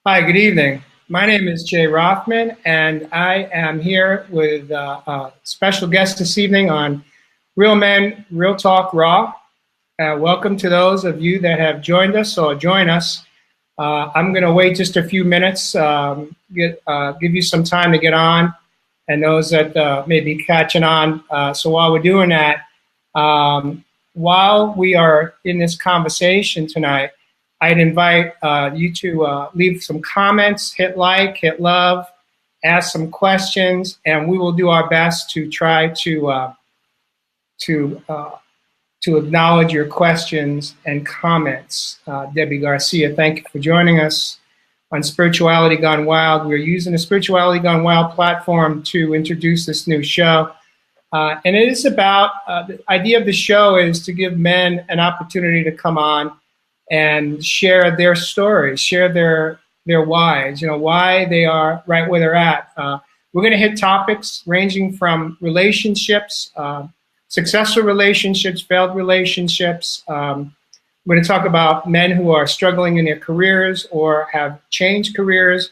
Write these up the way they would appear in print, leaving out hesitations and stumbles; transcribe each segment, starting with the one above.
Hi, good evening. My name is Jay Rothman, and I am here with a special guest this evening on Real Men, Real Talk Raw. Welcome to those of you that have joined us or join us. I'm going to wait just a few minutes, give you some time to get on, and those that may be catching on. So while we're doing that, while we are in this conversation tonight, I'd invite you to leave some comments, hit like, hit love, ask some questions, and we will do our best to try to acknowledge your questions and comments. Debbie Garcia, thank you for joining us on Spirituality Gone Wild. We're using the Spirituality Gone Wild platform to introduce this new show. And it is about, the idea of the show is to give men an opportunity to come on and share their stories, share their whys, why they are right where they're at. We're going to hit topics ranging from relationships, successful relationships, failed relationships. We're going to talk about men who are struggling in their careers or have changed careers.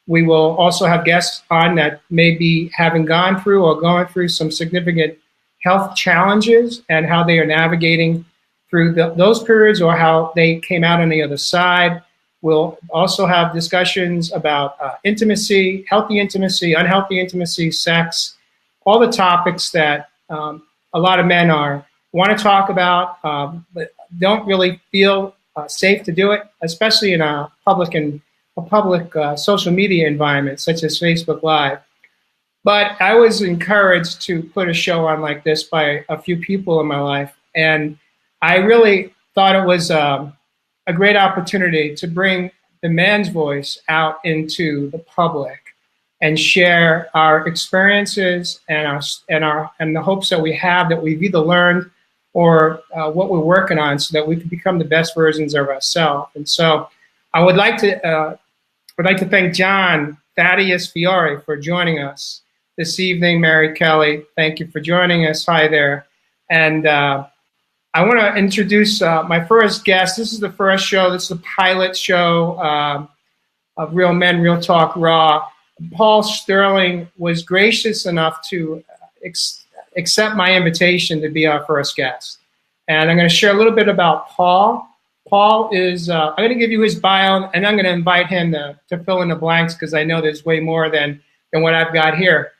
We will also have guests on that may be having gone through or going through some significant health challenges and how they are navigating through those periods or how they came out on the other side. We'll also have discussions about intimacy, healthy intimacy, unhealthy intimacy, sex, all the topics that a lot of men want to talk about, but don't really feel safe to do it, especially in a public social media environment such as Facebook Live. But I was encouraged to put a show on like this by a few people in my life, and I really thought it was a great opportunity to bring the man's voice out into the public and share our experiences and the hopes that we have that we've either learned or what we're working on so that we can become the best versions of ourselves. And so I would like to thank John Thaddeus Fiore for joining us this evening. Mary Kelly, thank you for joining us. Hi there. And I want to introduce my first guest. This is the first show. This is the pilot show of Real Men, Real Talk Raw. Paul Sterling was gracious enough to accept my invitation to be our first guest. And I'm going to share a little bit about Paul. Paul is, I'm going to give you his bio, and I'm going to invite him to fill in the blanks because I know there's way more than what I've got here.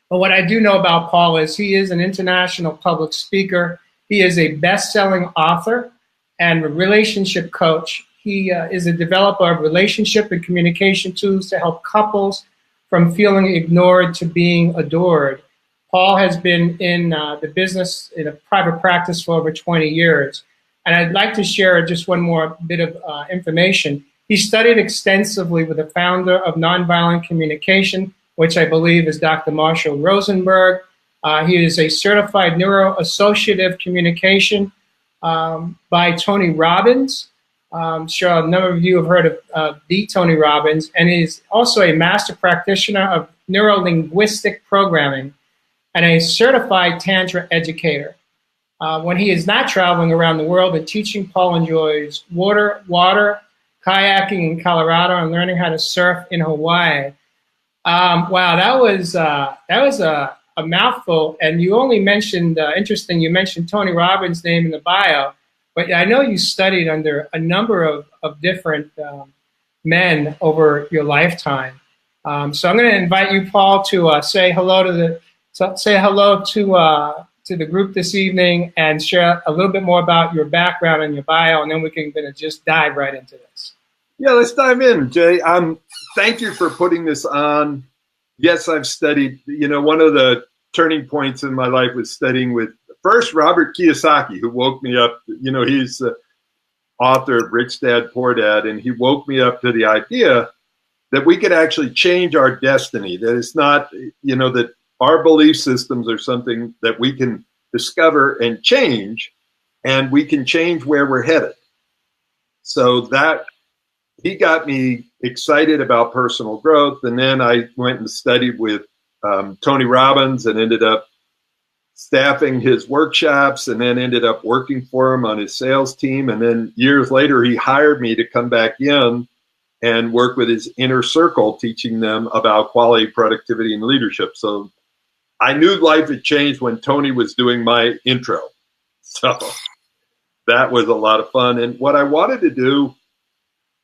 But what I do know about Paul is he is an international public speaker. He is a best-selling author and a relationship coach. He is a developer of relationship and communication tools to help couples from feeling ignored to being adored. Paul has been in the business, in a private practice for over 20 years. And I'd like to share just one more bit of information. He studied extensively with the founder of Nonviolent Communication, which I believe is Dr. Marshall Rosenberg. He is a certified neuroassociative communication by Tony Robbins. I'm sure a number of you have heard of the Tony Robbins, and he's also a master practitioner of neuro-linguistic programming and a certified Tantra educator. When he is not traveling around the world and teaching, Paul enjoys water, kayaking in Colorado, and learning how to surf in Hawaii. Wow, that was a mouthful, and you only mentioned, interesting, you mentioned Tony Robbins' name in the bio, but I know you studied under a number of different men over your lifetime. So I'm going to invite you, Paul, to say hello to the group this evening and share a little bit more about your background and your bio, and then we can just dive right into this. Yeah, let's dive in, Jay. Thank you for putting this on. Yes, I've studied, one of the turning points in my life was studying with first Robert Kiyosaki, who woke me up. He's the author of Rich Dad, Poor Dad, and he woke me up to the idea that we could actually change our destiny, that it's not, that our belief systems are something that we can discover and change, and we can change where we're headed. So that he got me excited about personal growth. And then I went and studied with Tony Robbins and ended up staffing his workshops and then ended up working for him on his sales team. And then years later, he hired me to come back in and work with his inner circle, teaching them about quality, productivity, and leadership. So I knew life had changed when Tony was doing my intro. So that was a lot of fun. And what I wanted to do,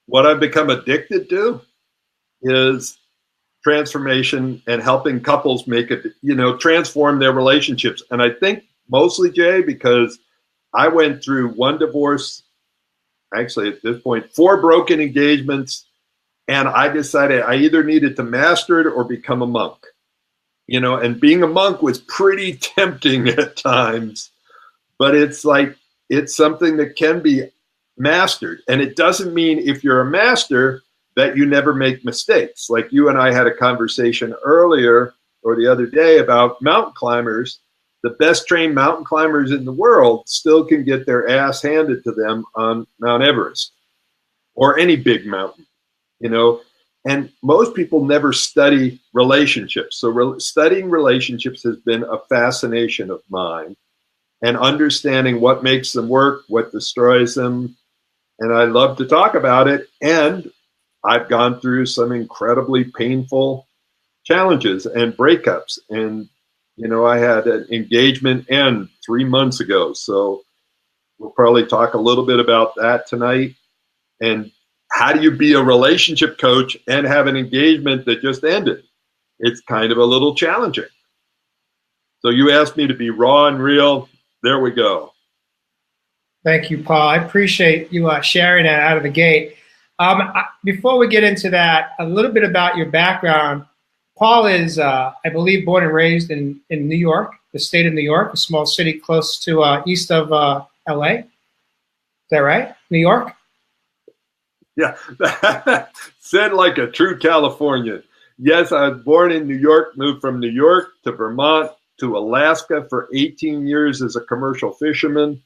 what I've become addicted to, is transformation and helping couples make it, transform their relationships. And I think mostly, Jay, because I went through one divorce, actually at this point, 4 broken engagements, and I decided I either needed to master it or become a monk. And being a monk was pretty tempting at times, but it's something that can be mastered. And it doesn't mean if you're a master that you never make mistakes. Like you and I had a conversation earlier or the other day about mountain climbers. The best trained mountain climbers in the world still can get their ass handed to them on Mount Everest or any big mountain, and most people never study relationships. So studying relationships has been a fascination of mine, and understanding what makes them work, what destroys them. And I love to talk about it. And I've gone through some incredibly painful challenges and breakups. And, I had an engagement end 3 months ago. So we'll probably talk a little bit about that tonight. And how do you be a relationship coach and have an engagement that just ended? It's kind of a little challenging. So you asked me to be raw and real. There we go. Thank you, Paul. I appreciate you sharing that out of the gate. Before we get into that, a little bit about your background. Paul is, I believe, born and raised in New York, the state of New York, a small city close to east of LA. Is that right? New York? Yeah, said like a true Californian. Yes, I was born in New York, moved from New York to Vermont to Alaska for 18 years as a commercial fisherman,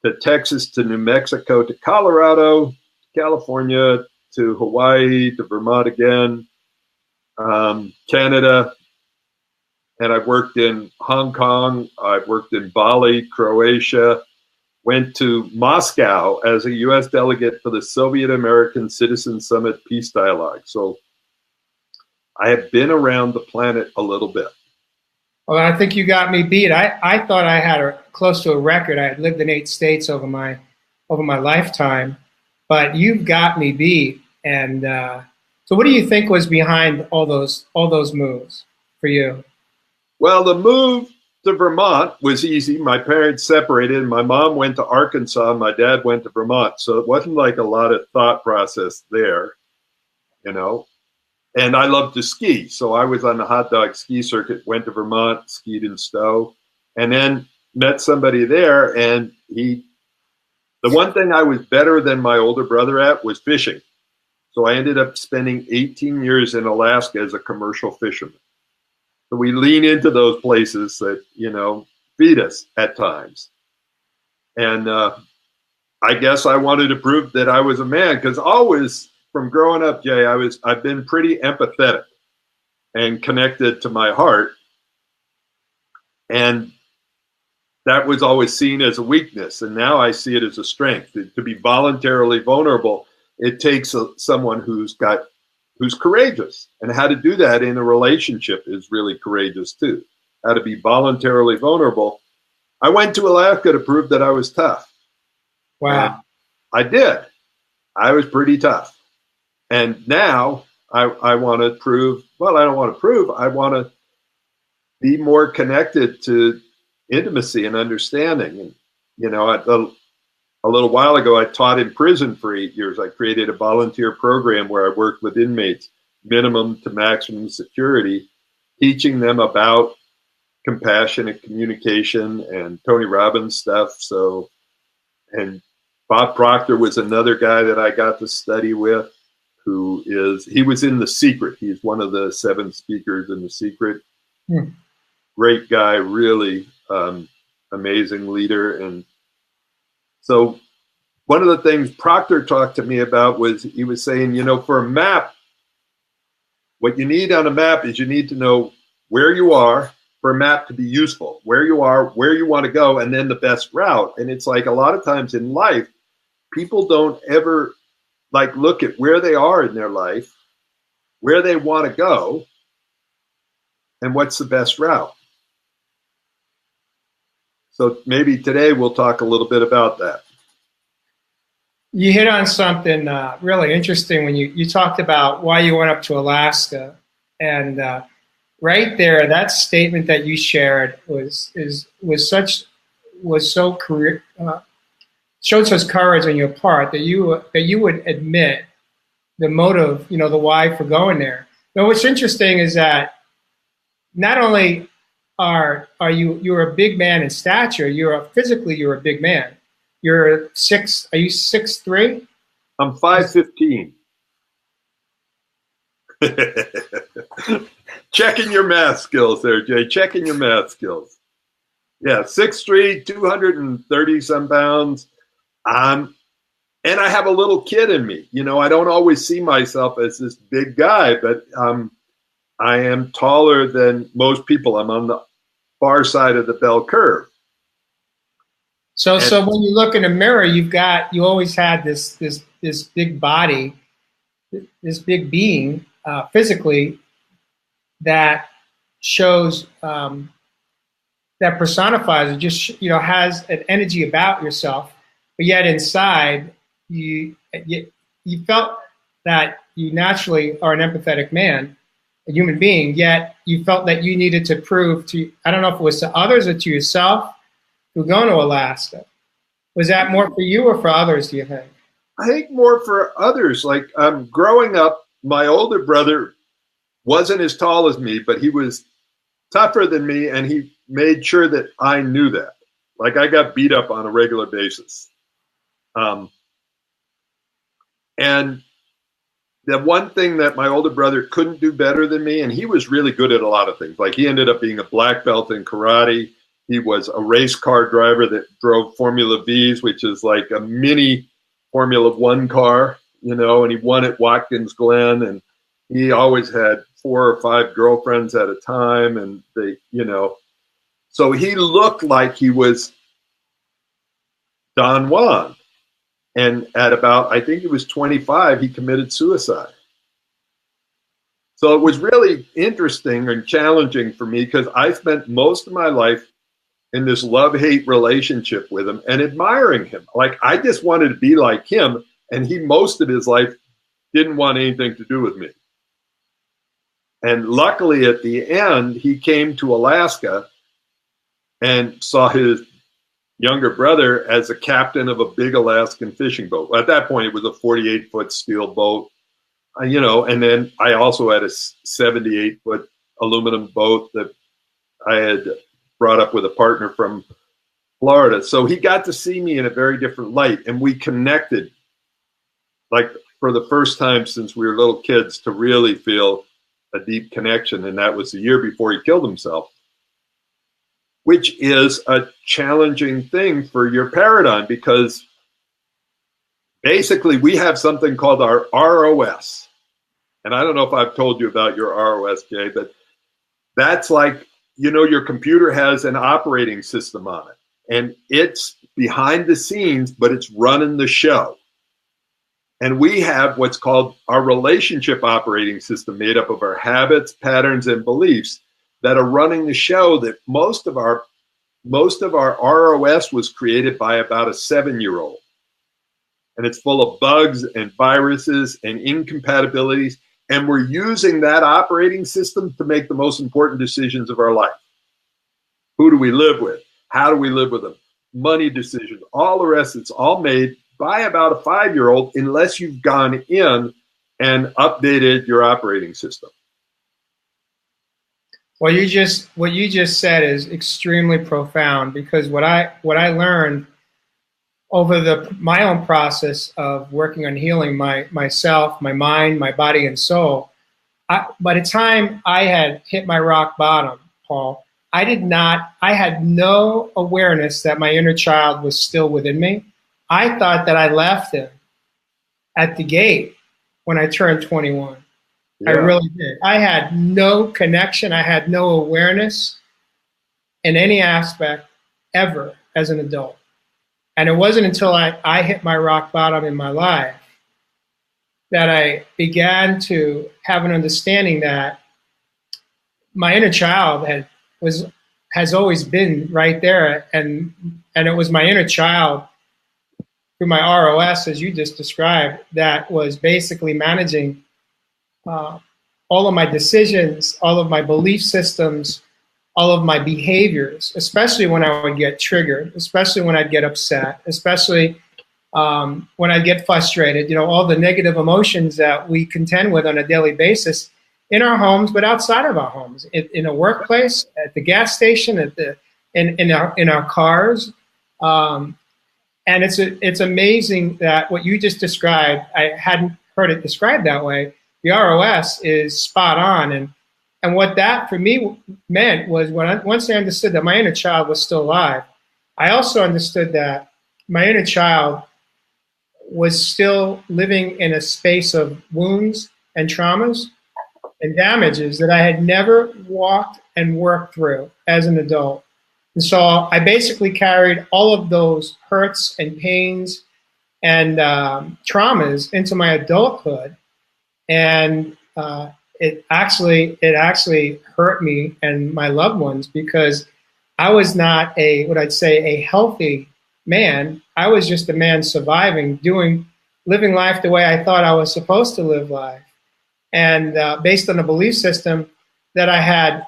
to Texas, to New Mexico, to Colorado, California, to Hawaii, to Vermont again, Canada. And I've worked in Hong Kong. I've worked in Bali, Croatia. Went to Moscow as a U.S. delegate for the Soviet American Citizen Summit Peace Dialogue. So I have been around the planet a little bit. Well, I think you got me beat. I thought I had close to a record. I had lived in 8 states over my lifetime, but you've got me beat. And so what do you think was behind all those moves for you? Well, the move to Vermont was easy. My parents separated. My mom went to Arkansas. My dad went to Vermont. So it wasn't like a lot of thought process there, And I love to ski. So I was on the hot dog ski circuit, went to Vermont, skied in Stowe, and then met somebody there. And the one thing I was better than my older brother at was fishing. So I ended up spending 18 years in Alaska as a commercial fisherman. So we lean into those places that, feed us at times. And I guess I wanted to prove that I was a man, because always from growing up, Jay, I've been pretty empathetic and connected to my heart. And that was always seen as a weakness. And now I see it as a strength. To be voluntarily vulnerable, it takes someone who's courageous. And how to do that in a relationship is really courageous too. How to be voluntarily vulnerable. I went to Alaska to prove that I was tough. Wow. And I did. I was pretty tough. And now I want to prove, well, I don't want to prove, I want to be more connected to intimacy and understanding. And, a little while ago, I taught in prison for 8 years. I created a volunteer program where I worked with inmates, minimum to maximum security, teaching them about compassionate communication and Tony Robbins stuff. So, and Bob Proctor was another guy that I got to study with. He was in The Secret. He's one of the 7 speakers in The Secret. Great guy, really amazing leader. And so one of the things Proctor talked to me about was, he was saying, for a map, what you need on a map is you need to know where you are for a map to be useful, where you are, where you want to go, and then the best route. And it's like a lot of times in life, people don't ever, like look at where they are in their life, where they want to go, and what's the best route. So maybe today we'll talk a little bit about that. You hit on something really interesting when you talked about why you went up to Alaska, and right there, that statement that you shared showed such courage on your part that you would admit the motive, the why for going there. Now, what's interesting is that not only you're a big man in stature, physically you're a big man. Are you 6'3"? I'm 5'15". Checking your math skills there, Jay. Checking your math skills. Yeah, 6'3", 230 some pounds. And I have a little kid in me. I don't always see myself as this big guy, but I am taller than most people. I'm on the far side of the bell curve. So when you look in the mirror, you always had this big body, this big being physically that shows that personifies it, just has an energy about yourself, but yet inside you felt that you naturally are an empathetic man, a human being, yet you felt that you needed to prove to, I don't know if it was to others or to yourself, who were going to Alaska. Was that more for you or for others, do you think? I think more for others. Like growing up, my older brother wasn't as tall as me, but he was tougher than me, and he made sure that I knew that. Like I got beat up on a regular basis. And the one thing that my older brother couldn't do better than me, and he was really good at a lot of things. Like he ended up being a black belt in karate. He was a race car driver that drove Formula Vs, which is like a mini Formula One car, and he won at Watkins Glen, and he always had 4 or 5 girlfriends at a time, and so he looked like he was Don Juan. And at about, I think he was 25, he committed suicide. So it was really interesting and challenging for me because I spent most of my life in this love-hate relationship with him and admiring him. Like I just wanted to be like him, and he most of his life didn't want anything to do with me. And luckily at the end, he came to Alaska and saw his younger brother as a captain of a big Alaskan fishing boat. At that point, it was a 48-foot steel boat, and then I also had a 78-foot aluminum boat that I had brought up with a partner from Florida. So he got to see me in a very different light, and we connected like for the first time since we were little kids to really feel a deep connection. And that was the year before he killed himself, which is a challenging thing for your paradigm because basically we have something called our ROS. And I don't know if I've told you about your ROS, Jay, but that's like, your computer has an operating system on it, and it's behind the scenes, but it's running the show. And we have what's called our relationship operating system made up of our habits, patterns, and beliefs that are running the show. That most of our ROS was created by about a 7-year-old. And it's full of bugs and viruses and incompatibilities. And we're using that operating system to make the most important decisions of our life. Who do we live with? How do we live with them? Money decisions, all the rest, it's all made by about a 5-year-old unless you've gone in and updated your operating system. Well, what you just said is extremely profound, because what I learned over my own process of working on healing myself, my mind, my body, and soul, by the time I had hit my rock bottom, Paul, I had no awareness that my inner child was still within me. I thought that I left him at the gate when I turned 21. Yeah. I really did. I had no connection. I had no awareness in any aspect ever as an adult. And it wasn't until I hit my rock bottom in my life that I began to have an understanding that my inner child has always been right there, and it was my inner child through my ROS, as you just described, that was basically managing uh, all of my decisions, all of my belief systems, all of my behaviors, especially when I would get triggered, especially when I'd get upset, especially when I get frustrated. All the negative emotions that we contend with on a daily basis in our homes, but outside of our homes, in a workplace, at the gas station, in our cars. And it's amazing that what you just described, I hadn't heard it described that way. The ROS is spot on, and what that for me meant was once I understood that my inner child was still alive, I also understood that my inner child was still living in a space of wounds and traumas and damages that I had never walked and worked through as an adult. And so I basically carried all of those hurts and pains and traumas into my adulthood, and it actually hurt me and my loved ones, because I was not what I'd say a healthy man. I was just a man surviving, living life the way I thought I was supposed to live life, and based on a belief system that I had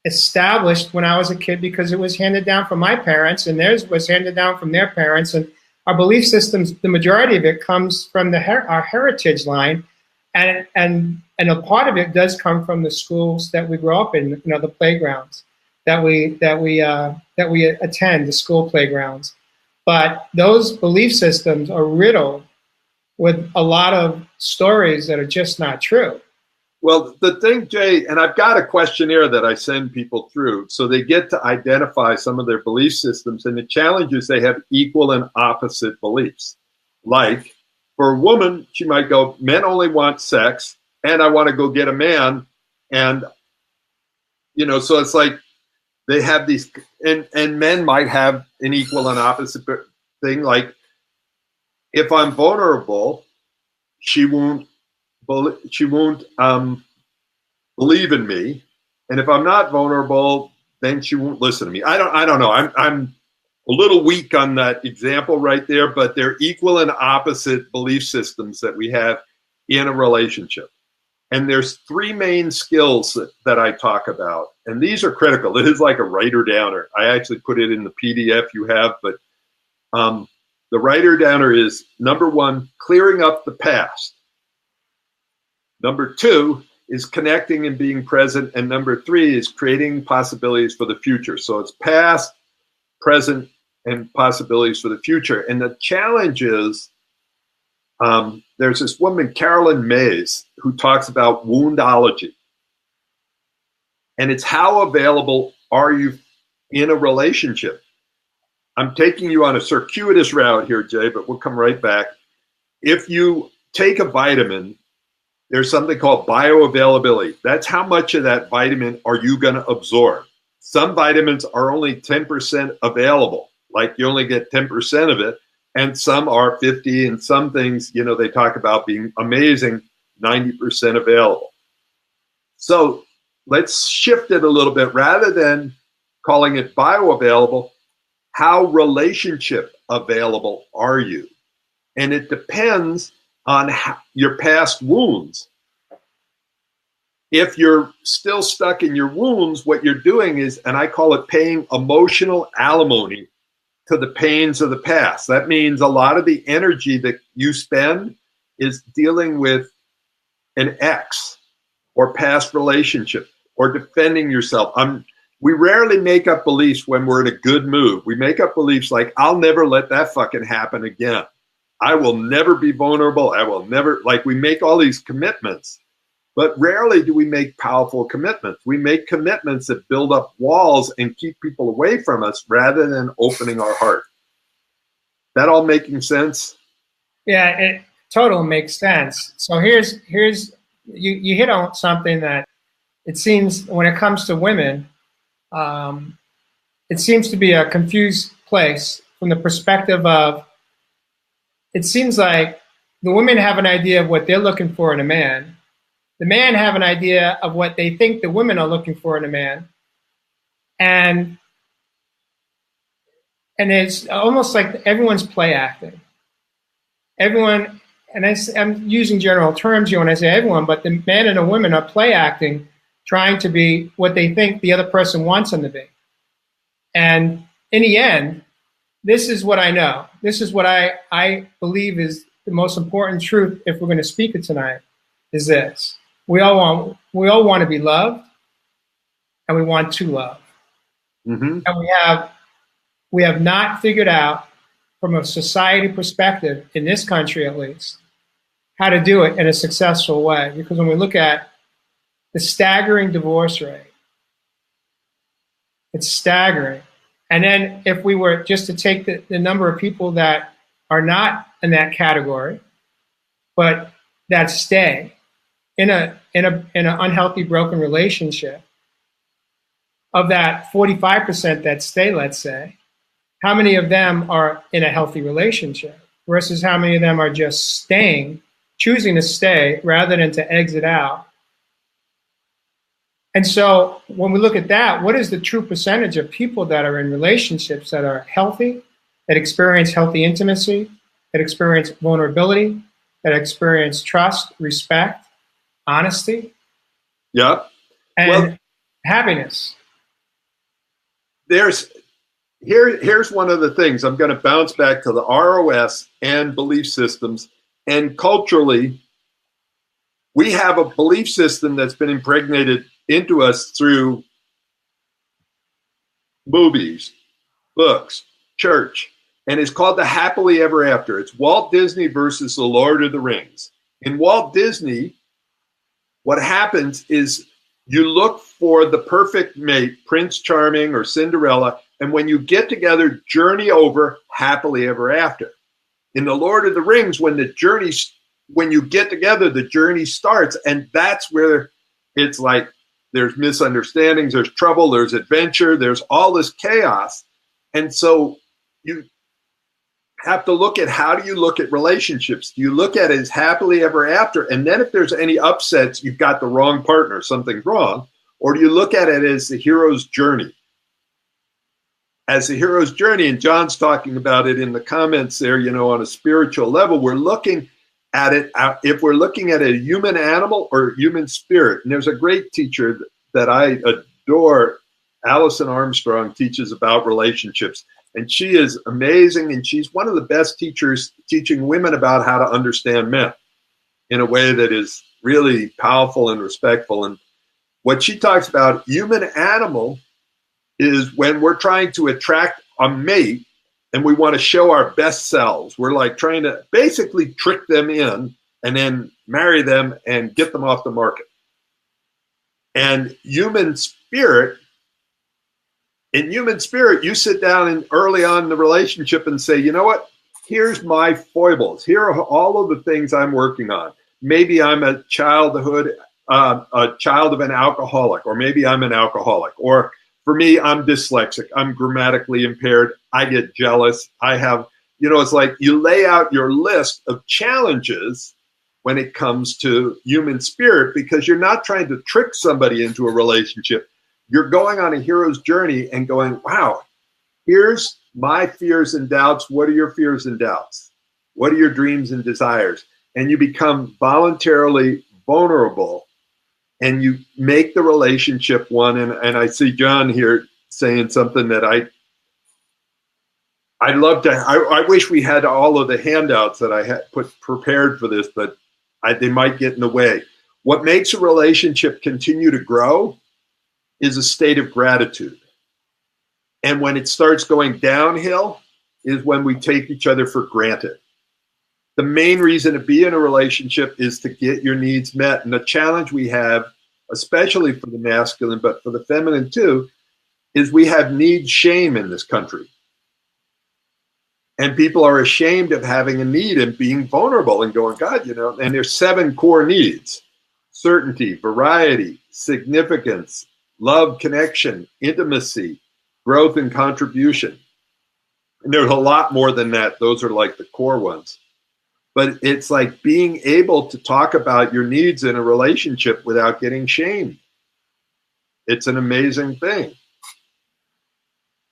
established when I was a kid, because it was handed down from my parents, and theirs was handed down from their parents. And our belief systems, the majority of it comes from our heritage line, and a part of it does come from the schools that we grow up in, the playgrounds that we attend, the school playgrounds. But those belief systems are riddled with a lot of stories that are just not true. Well, the thing, Jay, and I've got a questionnaire that I send people through so they get to identify some of their belief systems, and the challenge is they have equal and opposite beliefs. Like, for a woman, she might go, men only want sex, and I want to go get a man. And, so it's like they have these, and men might have an equal and opposite thing. Like, if I'm vulnerable, she won't believe in me, and if I'm not vulnerable, then she won't listen to me. I don't know. I'm a little weak on that example right there, but they're equal and opposite belief systems that we have in a relationship. And there's three main skills that I talk about, and these are critical. It is like a writer-downer. I actually put it in the PDF you have, but the writer-downer is, number one, clearing up the past. Number two is connecting and being present. And number three is creating possibilities for the future. So it's past, present, and possibilities for the future. And the challenge is, there's this woman, Carolyn Mays, who talks about woundology. And it's how available are you in a relationship? I'm taking you on a circuitous route here, Jay, but we'll come right back. If you take a vitamin, there's something called bioavailability. That's how much of that vitamin are you going to absorb. Some vitamins are only 10% available, like you only get 10% of it, and some are 50, and some things, they talk about being amazing, 90% available. So let's shift it a little bit. Rather than calling it bioavailable, how relationship available are you? And it depends on your past wounds. If you're still stuck in your wounds, what you're doing is, and I call it paying emotional alimony to the pains of the past. That means a lot of the energy that you spend is dealing with an ex or past relationship or defending yourself. We rarely make up beliefs when we're in a good mood. We make up beliefs like, I'll never let that fucking happen again. I will never be vulnerable. I will never, we make all these commitments, but rarely do we make powerful commitments. We make commitments that build up walls and keep people away from us rather than opening our heart. That all making sense? Yeah, it totally makes sense. So here's you hit on something that it seems when it comes to women, it seems to be a confused place from the perspective of, it seems like the women have an idea of what they're looking for in a man. The man have an idea of what they think the women are looking for in a man. And it's almost like everyone's play acting. Everyone, and I'm using general terms here when I say everyone, but the men and the women are play acting, trying to be what they think the other person wants them to be. And in the end, this is what I know. This is what I believe is the most important truth if we're going to speak it tonight, is this. We all want to be loved, and we want to love. Mm-hmm. And we have not figured out, from a society perspective, in this country at least, how to do it in a successful way. Because when we look at the staggering divorce rate, it's staggering. And then if we were just to take the number of people that are not in that category, but that stay in an unhealthy, broken relationship, of that 45% that stay, let's say, how many of them are in a healthy relationship versus how many of them are just staying, choosing to stay rather than to exit out? And so when we look at that, what is the true percentage of people that are in relationships that are healthy, that experience healthy intimacy, that experience vulnerability, that experience trust, respect, honesty, and happiness? Here's one of the things. I'm going to bounce back to the ROS and belief systems. And culturally, we have a belief system that's been impregnated into us through movies, books, church, and it's called the happily ever after. It's Walt Disney versus the Lord of the Rings. In Walt Disney, what happens is you look for the perfect mate, Prince Charming or Cinderella, and when you get together, journey over happily ever after. In the Lord of the Rings, when you get together, the journey starts, and that's where it's like there's misunderstandings, there's trouble, there's adventure, there's all this chaos. And so you have to look at, how do you look at relationships? Do you look at it as happily ever after? And then if there's any upsets, you've got the wrong partner, something's wrong. Or do you look at it as the hero's journey? As the hero's journey, and John's talking about it in the comments there, on a spiritual level, we're looking at it, if we're looking at a human animal or human spirit. And there's a great teacher that I adore, Allison Armstrong, teaches about relationships. And she is amazing, and she's one of the best teachers teaching women about how to understand men in a way that is really powerful and respectful. And what she talks about, human animal, is when we're trying to attract a mate and we want to show our best selves. We're like trying to basically trick them in and then marry them and get them off the market. And human spirit, in human spirit, you sit down and early on in the relationship and say, you know what? Here's my foibles. Here are all of the things I'm working on. Maybe I'm a child of an alcoholic, or maybe I'm an alcoholic, or for me, I'm dyslexic. I'm grammatically impaired. I get jealous. I have, it's like you lay out your list of challenges when it comes to human spirit, because you're not trying to trick somebody into a relationship. You're going on a hero's journey and going, wow, here's my fears and doubts. What are your fears and doubts? What are your dreams and desires? And you become voluntarily vulnerable, and you make the relationship one. And I see John here saying something that I'd love to. I wish we had all of the handouts that I had prepared for this, but they might get in the way. What makes a relationship continue to grow is a state of gratitude. And when it starts going downhill is when we take each other for granted. The main reason to be in a relationship is to get your needs met. And the challenge we have, especially for the masculine, but for the feminine too, is we have need shame in this country. And people are ashamed of having a need and being vulnerable and going, God, and there's 7 core needs: certainty, variety, significance, love, connection, intimacy, growth, and contribution. And there's a lot more than that. Those are like the core ones. but it's like being able to talk about your needs in a relationship without getting shamed. It's an amazing thing.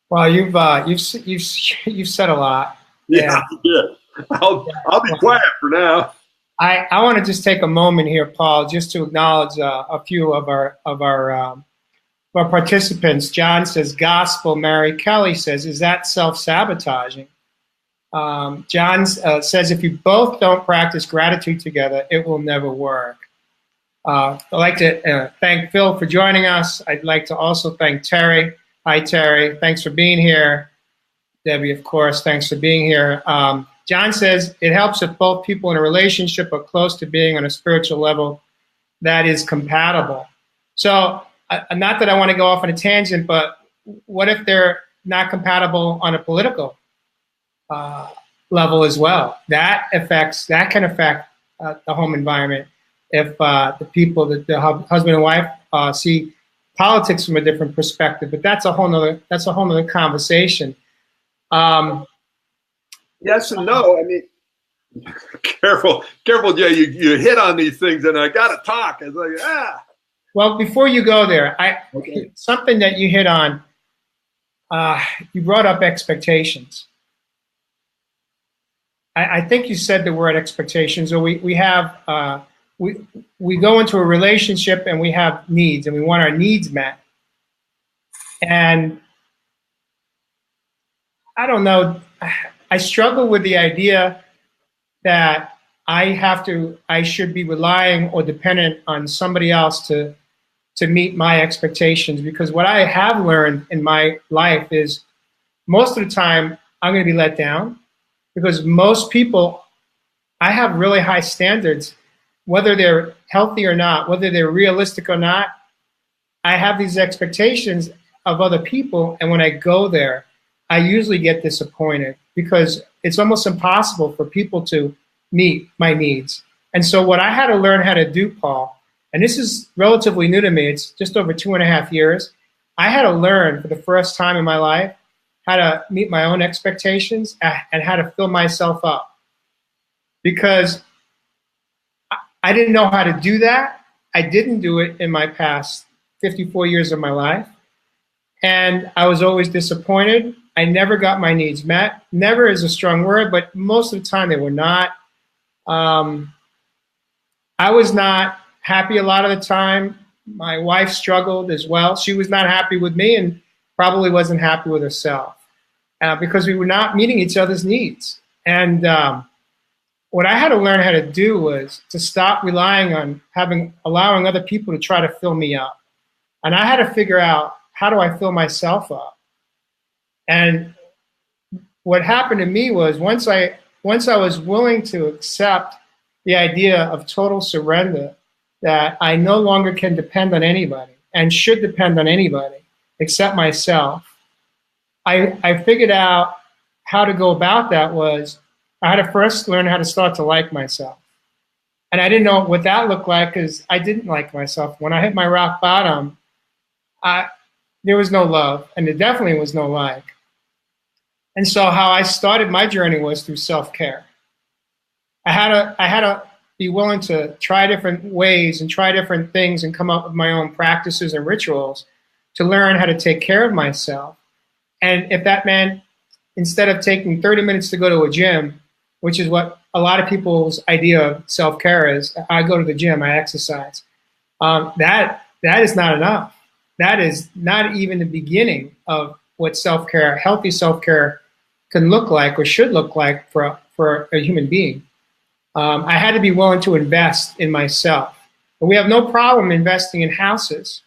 Well, you've said a lot. Yeah, I'll be quiet for now. I want to just take a moment here, Paul, just to acknowledge a few of our participants. John says gospel. Mary Kelly says, is that self-sabotaging? John says, if you both don't practice gratitude together, it will never work. I'd like to thank Phil for joining us. I'd like to also thank Terry. Hi, Terry. Thanks for being here. Debbie, of course, thanks for being here. John says, it helps if both people in a relationship are close to being on a spiritual level that is compatible. So, not that I want to go off on a tangent, but what if they're not compatible on a political level as well? That can affect the home environment if the people, the husband and wife, see politics from a different perspective. But that's a whole nother conversation. Yes and no. I mean, careful, Jay. You hit on these things, and I got to talk. It's like, Well, before you go there, something that you hit on. You brought up expectations. I think you said the word expectations. Or we go into a relationship and we have needs, and we want our needs met. And I don't know. I struggle with the idea that I should be relying or dependent on somebody else to meet my expectations, because what I have learned in my life is most of the time I'm going to be let down, because most people, I have really high standards, whether they're healthy or not, whether they're realistic or not. I have these expectations of other people, and when I go there, I usually get disappointed, because it's almost impossible for people to meet my needs. And so what I had to learn how to do, Paul, and this is relatively new to me, it's just over 2.5 years, I had to learn for the first time in my life how to meet my own expectations and how to fill myself up. Because I didn't know how to do that. I didn't do it in my past 54 years of my life. And I was always disappointed. I never got my needs met. Never is a strong word, but most of the time they were not. I was not happy a lot of the time. My wife struggled as well. She was not happy with me and probably wasn't happy with herself because we were not meeting each other's needs. And what I had to learn how to do was to stop relying on allowing other people to try to fill me up. And I had to figure out, how do I fill myself up? And what happened to me was once I was willing to accept the idea of total surrender, that I no longer can depend on anybody and should depend on anybody except myself, I figured out how to go about that was I had to first learn how to start to like myself. And I didn't know what that looked like because I didn't like myself. When I hit my rock bottom, there was no love, and there definitely was no like. And so how I started my journey was through self-care. I had to be willing to try different ways and try different things and come up with my own practices and rituals to learn how to take care of myself. And if that meant, instead of taking 30 minutes to go to a gym, which is what a lot of people's idea of self-care is, I go to the gym, I exercise. That is not enough. That is not even the beginning of what self-care, healthy self-care can look like or should look like for a human being. I had to be willing to invest in myself. And we have no problem investing in houses,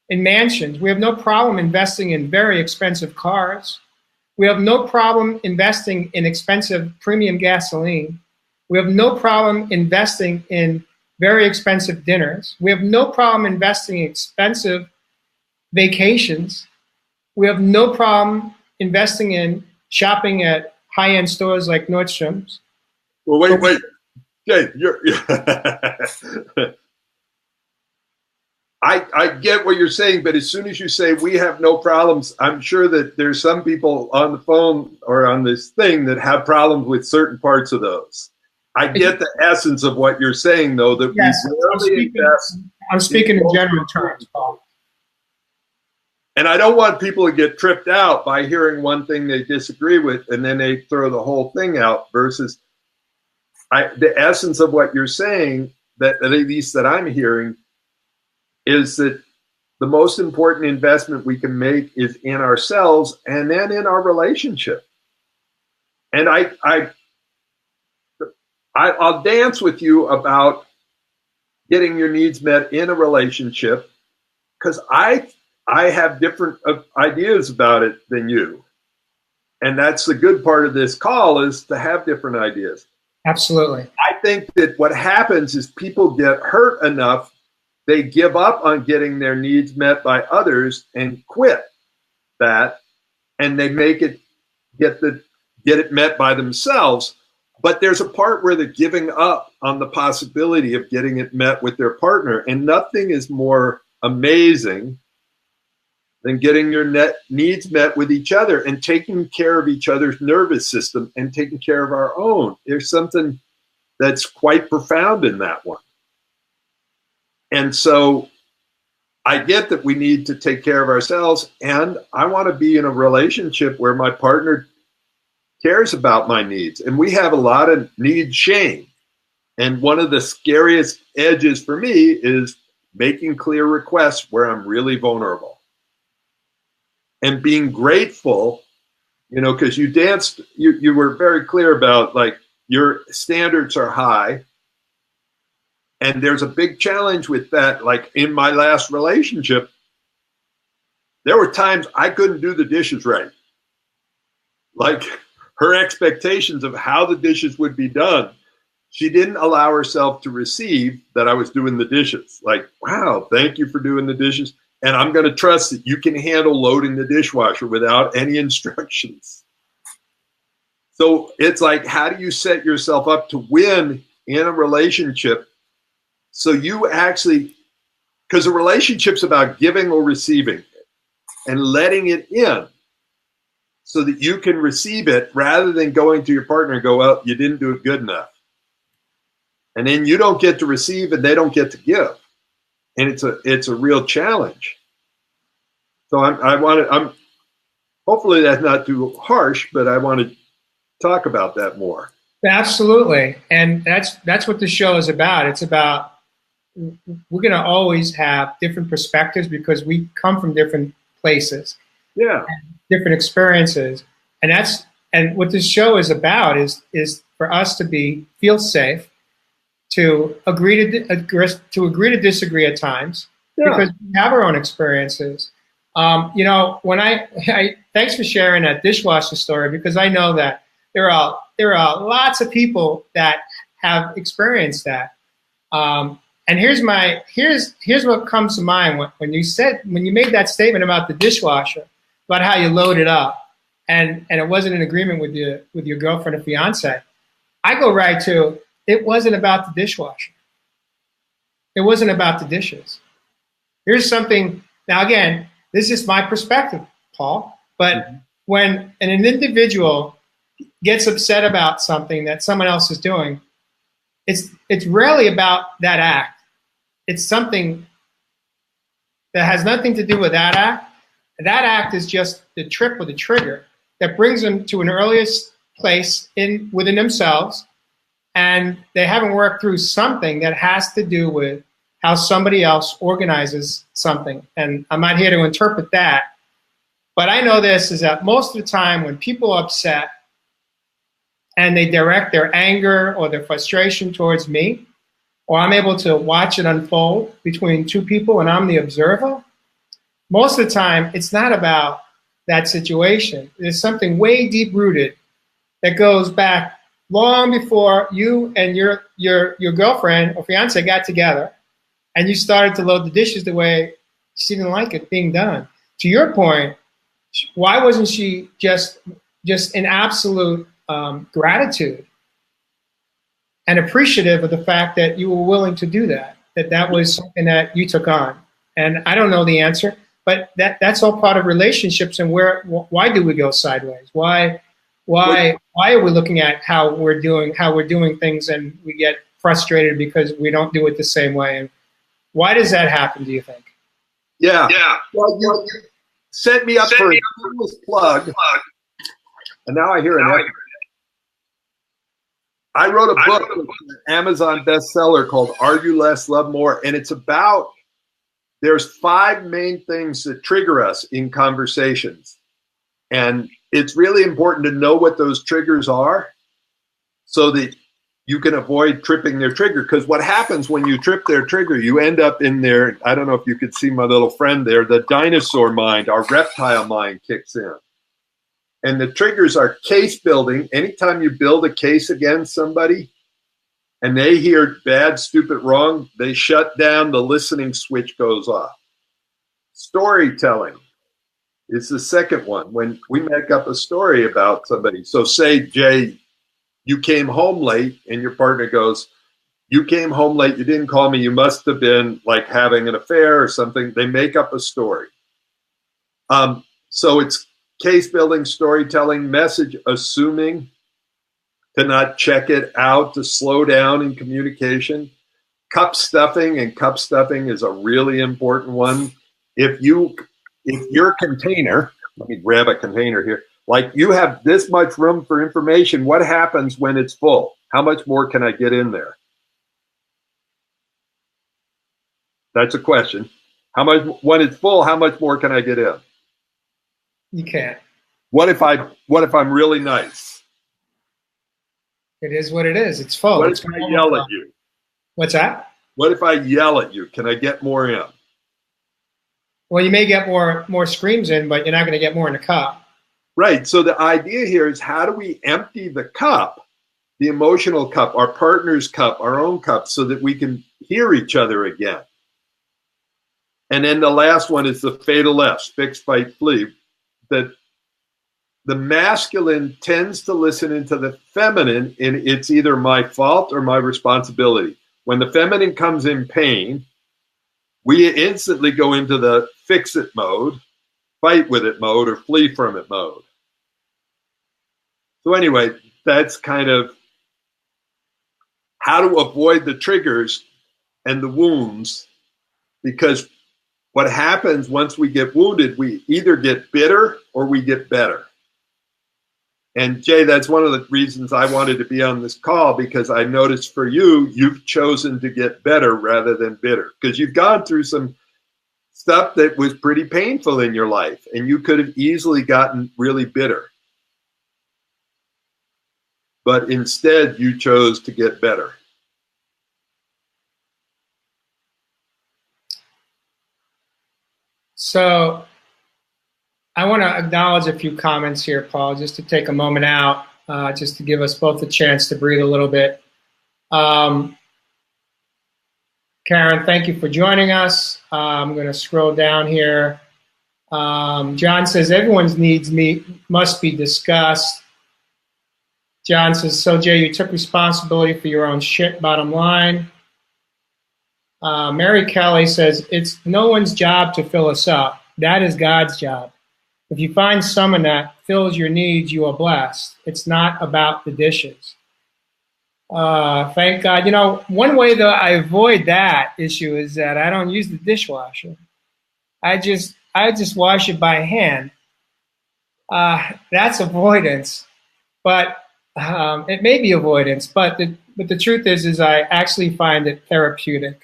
in mansions. We have no problem investing in very expensive cars. We have no problem investing in expensive premium gasoline. We have no problem investing in very expensive dinners. We have no problem investing in expensive vacations. We have no problem investing in shopping at high-end stores like Nordstrom's. Well, wait. Jay, I get what you're saying, but as soon as you say we have no problems, I'm sure that there's some people on the phone or on this thing that have problems with certain parts of those. I get the essence of what you're saying, though, that yes, we I'm speaking in general terms, Paul. And I don't want people to get tripped out by hearing one thing they disagree with and then they throw the whole thing out versus the essence of what you're saying, that at least that I'm hearing, is that the most important investment we can make is in ourselves and then in our relationship. And I'll dance with you about getting your needs met in a relationship because I have different ideas about it than you. And that's the good part of this call, is to have different ideas. Absolutely. I think that what happens is people get hurt enough, they give up on getting their needs met by others and quit that, and they make it get it met by themselves. But there's a part where they're giving up on the possibility of getting it met with their partner. And nothing is more amazing than getting your needs met with each other and taking care of each other's nervous system and taking care of our own. There's something that's quite profound in that one. And so I get that we need to take care of ourselves, and I want to be in a relationship where my partner cares about my needs. And we have a lot of need shame. And one of the scariest edges for me is making clear requests where I'm really vulnerable. And being grateful, because you were very clear about, like, your standards are high. And there's a big challenge with that. Like in my last relationship, there were times I couldn't do the dishes right. Like, her expectations of how the dishes would be done, she didn't allow herself to receive that I was doing the dishes. Like, wow, thank you for doing the dishes. And I'm going to trust that you can handle loading the dishwasher without any instructions. So it's like, how do you set yourself up to win in a relationship? So you actually, because a relationship's about giving or receiving and letting it in so that you can receive it, rather than going to your partner and go, well, you didn't do it good enough. And then you don't get to receive and they don't get to give. And it's a real challenge. So I'm hopefully that's not too harsh, but I want to talk about that more. Absolutely. And that's what the show is about. It's about, we're going to always have different perspectives because we come from different places. Yeah. Different experiences. And what this show is about is for us to feel safe, to agree to disagree at times, because we have our own experiences. When I thanks for sharing that dishwasher story, because I know that there are lots of people that have experienced that. And here's what comes to mind when you made that statement about the dishwasher, about how you load it up, and it wasn't in agreement with your girlfriend or fiance. I go right to, it wasn't about the dishwasher. It wasn't about the dishes. Here's something, now again, this is my perspective, Paul, but when an individual gets upset about something that someone else is doing, it's rarely about that act. It's something that has nothing to do with that act. That act is just the trip or the trigger that brings them to an earliest place within themselves, and they haven't worked through something that has to do with how somebody else organizes something. And I'm not here to interpret that, but I know this is that most of the time when people are upset and they direct their anger or their frustration towards me, or I'm able to watch it unfold between two people and I'm the observer, most of the time it's not about that situation. There's something way deep rooted that goes back long before you and your girlfriend or fiance got together and you started to load the dishes the way she didn't like it being done. To your point, why wasn't she just in absolute gratitude and appreciative of the fact that you were willing to do that was something that you took on? And I don't know the answer, but that's all part of relationships. And why do we go sideways? Why why are we looking at how we're doing things, and we get frustrated because we don't do it the same way? And why does that happen, do you think? Yeah. Well, you set me up for a shameless plug, and now I hear an echo. I wrote a book, an Amazon bestseller called Argue Less, Love More, and it's about, there's 5 main things that trigger us in conversations. And it's really important to know what those triggers are so that you can avoid tripping their trigger. Because what happens when you trip their trigger, you end up in their, I don't know if you could see my little friend there, the dinosaur mind, our reptile mind kicks in. And the triggers are case building. Anytime you build a case against somebody and they hear bad, stupid, wrong, they shut down, the listening switch goes off. Storytelling is the second one. When we make up a story about somebody. So say, Jay, you came home late, and your partner goes, you came home late, you didn't call me, you must have been like having an affair or something. They make up a story. So it's case building, storytelling, message assuming, to not check it out, to slow down in communication. Cup stuffing, and cup stuffing is a really important one. If your container, let me grab a container here, like you have this much room for information, what happens when it's full? How much more can I get in there? That's a question. When it's full, how much more can I get in? You can't. What if I'm really nice? It is what it is. It's full. What if I yell at you? What's that? What if I yell at you? Can I get more in? Well, you may get more screams in, but you're not going to get more in the cup. Right. So the idea here is, how do we empty the cup, the emotional cup, our partner's cup, our own cup, so that we can hear each other again? And then the last one is the fatal F's, fix, fight, flee. That the masculine tends to listen into the feminine, and it's either my fault or my responsibility. When the feminine comes in pain, we instantly go into the fix it mode, fight with it mode, or flee from it mode. So anyway, that's kind of how to avoid the triggers and the wounds, because what happens once we get wounded, we either get bitter or we get better. And Jay, that's one of the reasons I wanted to be on this call, because I noticed for you, you've chosen to get better rather than bitter, because you've gone through some stuff that was pretty painful in your life, and you could have easily gotten really bitter. But instead, you chose to get better. So I want to acknowledge a few comments here, Paul, just to take a moment out, just to give us both a chance to breathe a little bit. Karen, thank you for joining us. I'm going to scroll down here. John says, everyone's needs must be discussed. John says, so Jay, you took responsibility for your own shit, bottom line. Mary Kelly says, it's no one's job to fill us up. That is God's job. If you find someone that fills your needs, you are blessed. It's not about the dishes. Thank God. You know, one way that I avoid that issue is that I don't use the dishwasher. I just wash it by hand. That's avoidance, but it may be avoidance. But the truth is I actually find it therapeutic.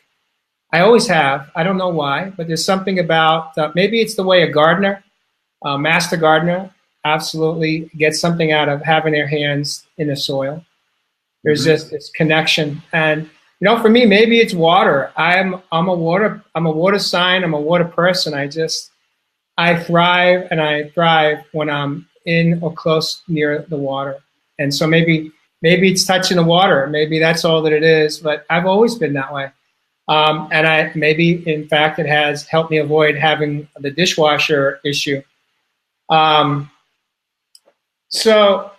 I always have. I don't know why, but there's something about maybe it's the way a gardener, master gardener, absolutely gets something out of having their hands in the soil. There's just this connection, and you know, for me, maybe it's water. I'm a water sign. I'm a water person. I thrive, and I thrive when I'm in or close near the water. And so maybe it's touching the water. Maybe that's all that it is. But I've always been that way. And maybe, in fact, it has helped me avoid having the dishwasher issue. So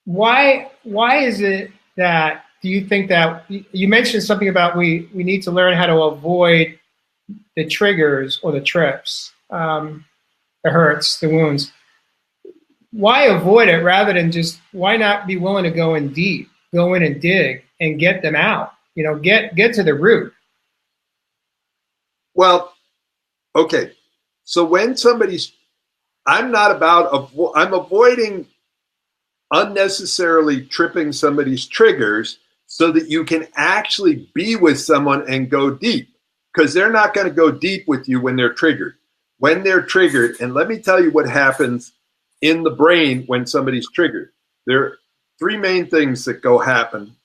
why is it that, do you think that, you mentioned something about we need to learn how to avoid the triggers or the trips, the hurts, the wounds. why avoid it rather than just, why not be willing to go in deep, go in and dig and get them out, get to the root. Well, okay. So when somebody's, I'm avoiding unnecessarily tripping somebody's triggers so that you can actually be with someone and go deep, because they're not going to go deep with you when they're triggered. When they're triggered, and let me tell you what happens in the brain when somebody's triggered. There are three main things that happen,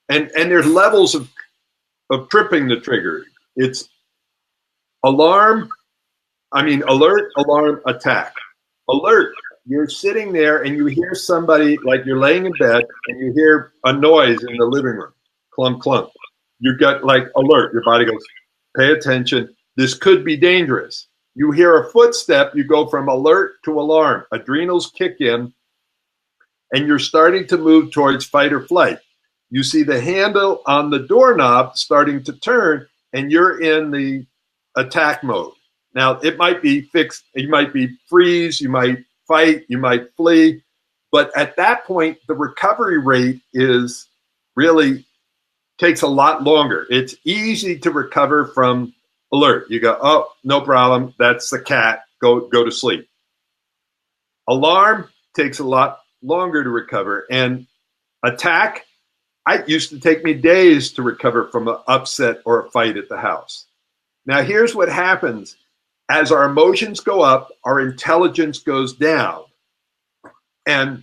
and there's levels of tripping the trigger. It's alert, alarm, attack. Alert, you're sitting there and you hear somebody, like you're laying in bed and you hear a noise in the living room, clunk, clunk. You got like alert, your body goes, pay attention, this could be dangerous. You hear a footstep, you go from alert to alarm, adrenals kick in, and you're starting to move towards fight or flight. You see the handle on the doorknob starting to turn, and you're in the attack mode. Now, it might be fixed, you might be freeze, you might fight, you might flee, but at that point, the recovery rate is really takes a lot longer. It's easy to recover from alert. You go, oh, no problem, that's the cat, go to sleep. Alarm takes a lot longer to recover, and attack, it used to take me days to recover from an upset or a fight at the house. Now, here's what happens. As our emotions go up, our intelligence goes down. And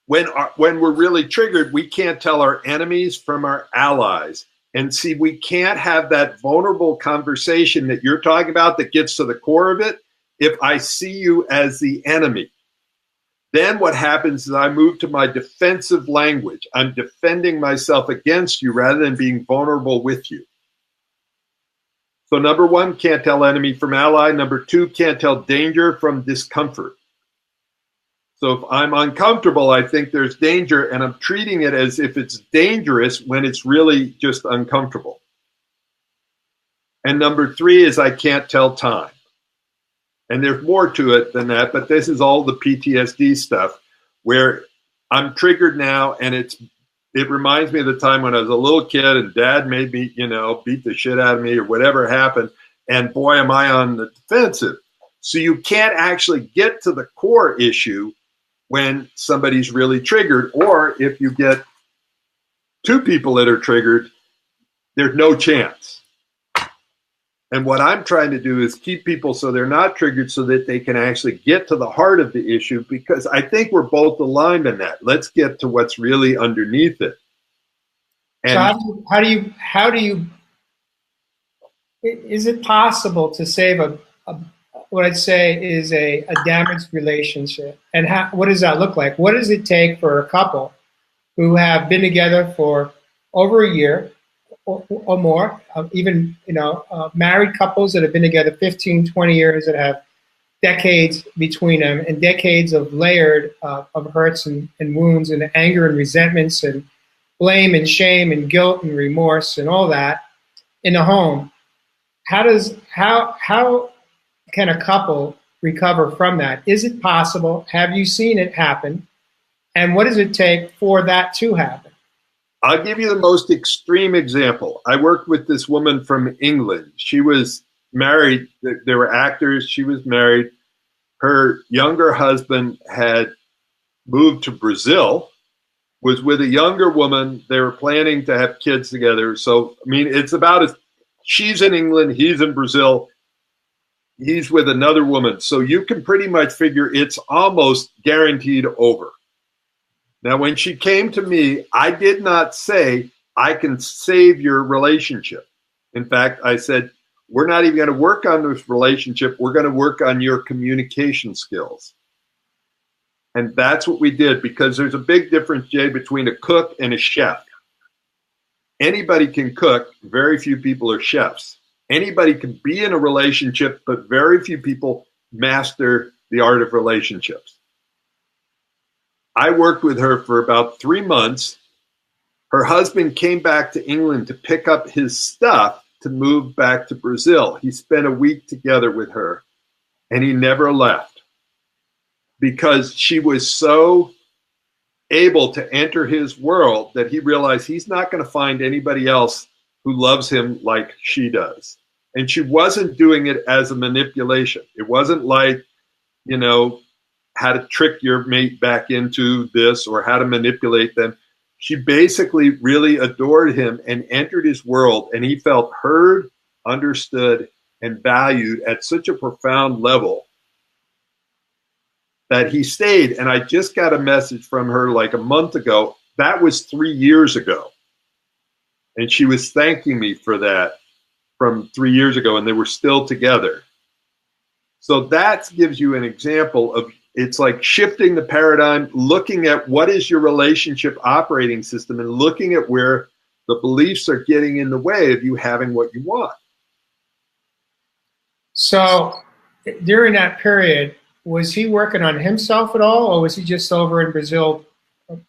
when we're really triggered, we can't tell our enemies from our allies. And see, we can't have that vulnerable conversation that you're talking about that gets to the core of it if I see you as the enemy. Then what happens is I move to my defensive language. I'm defending myself against you rather than being vulnerable with you. So number one, can't tell enemy from ally. Number two, can't tell danger from discomfort. So if I'm uncomfortable, I think there's danger, and I'm treating it as if it's dangerous when it's really just uncomfortable. And number three is I can't tell time. And there's more to it than that, but this is all the PTSD stuff where I'm triggered now, and it reminds me of the time when I was a little kid and dad made me, beat the shit out of me or whatever happened. And boy, am I on the defensive. So you can't actually get to the core issue when somebody's really triggered, or if you get two people that are triggered, there's no chance. And what I'm trying to do is keep people so they're not triggered so that they can actually get to the heart of the issue, because I think we're both aligned in that. Let's get to what's really underneath it. And so how do you, is it possible to save what I'd say is a damaged relationship? And what does that look like? What does it take for a couple who have been together for over a year or more, even married couples that have been together 15, 20 years, that have decades between them and decades of layered of hurts and wounds and anger and resentments and blame and shame and guilt and remorse and all that in the home? How can a couple recover from that? Is it possible? Have you seen it happen? And what does it take for that to happen? I'll give you the most extreme example. I worked with this woman from England. She was married. They were actors. She was married. Her younger husband had moved to Brazil, was with a younger woman. They were planning to have kids together. So, it's about she's in England, he's in Brazil, he's with another woman. So you can pretty much figure it's almost guaranteed over. Now, when she came to me, I did not say, I can save your relationship. In fact, I said, we're not even going to work on this relationship. We're going to work on your communication skills. And that's what we did, because there's a big difference, Jay, between a cook and a chef. Anybody can cook. Very few people are chefs. Anybody can be in a relationship, but very few people master the art of relationships. I worked with her for about 3 months. Her husband came back to England to pick up his stuff to move back to Brazil. He spent a week together with her, and he never left. because she was so able to enter his world that he realized he's not going to find anybody else who loves him like she does. And she wasn't doing it as a manipulation. It wasn't like, you know, how to trick your mate back into this or how to manipulate them. She basically really adored him and entered his world, and he felt heard, understood, and valued at such a profound level that he stayed. And I just got a message from her like a month ago. That was 3 years ago. And she was thanking me for that from 3 years ago, and they were still together. So that gives you an example of, it's like shifting the paradigm, looking at what is your relationship operating system and looking at where the beliefs are getting in the way of you having what you want. So during that period, was he working on himself at all, or was he just over in Brazil